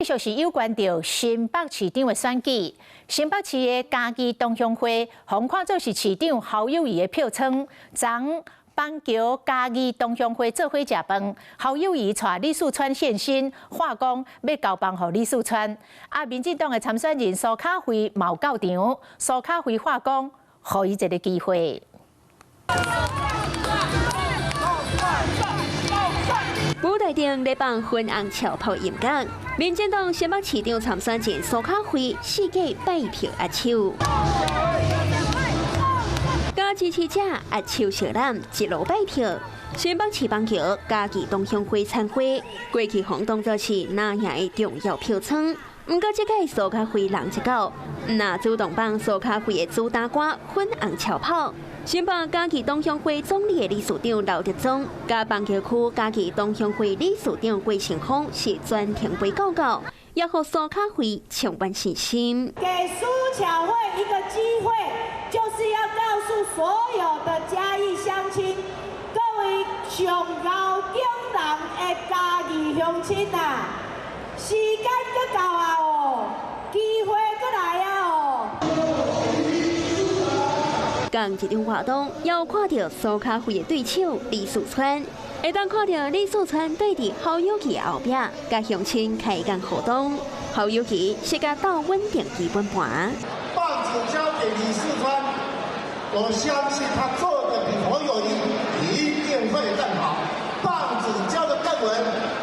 继续是有关到新北市长的选举，新北市的嘉义同乡会，红看做是市长侯友宜的票仓，昨板桥嘉义同乡会做伙食饭，侯友宜带李四川现身，话讲要交棒给李四川。民进党的参选人苏卡辉冇到场，苏卡辉话讲，给伊一个机会。 舞台顶咧放粉红潮泡音乐，民进党新北市长参选人苏卡辉四界拜票压手，加支持者压手小揽一路拜票。新北市板桥嘉义同乡会参会，过去红当作是拿赢的重要票仓。不过这届苏卡辉人一狗，那主动帮苏卡辉的主打歌粉红潮泡。 新北嘉义同乡会总理的理事长刘德宗，加板桥区嘉义同乡会理事长郭成峰是全程陪告告，也予苏卡辉充满信心。给苏巧慧一个机会，就是要告诉所有的嘉义乡亲，各位上高景人的嘉义乡亲啊，时间搁到啊哦，机会搁来啊哦。 刚一场活动，要看到苏卡辉的对手李四川，会当看到李四川对伫侯友宜后壁，甲乡亲开讲互动。侯友宜是甲到稳定基本盘。棒子交给李四川，我相信他做的比侯友宜一定会更好。棒子交得更稳，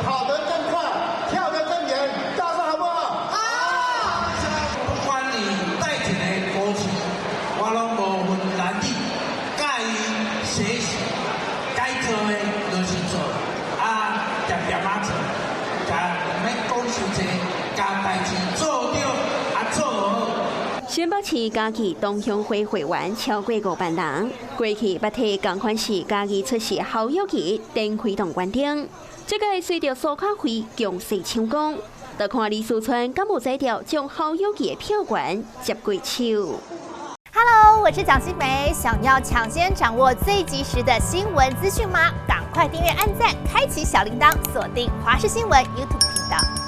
跑得更快，跳得更远，大家好不好？好！不管你带起来国旗，我拢无分蓝绿，介意学习，该做的就是做，点点做，免讲伤济，家代志做对，做好。新北市嘉义同乡会会员超过500人，过去捌替同款是嘉义出席侯友宜登开动观点，这个随着苏卡辉强势抢攻，就看李四川敢有在调将侯友宜的票源接过手。 Hello， 我是蒋欣梅。想要抢先掌握最及时的新闻资讯吗？赶快订阅、按赞、开启小铃铛，锁定华视新闻 YouTube 频道。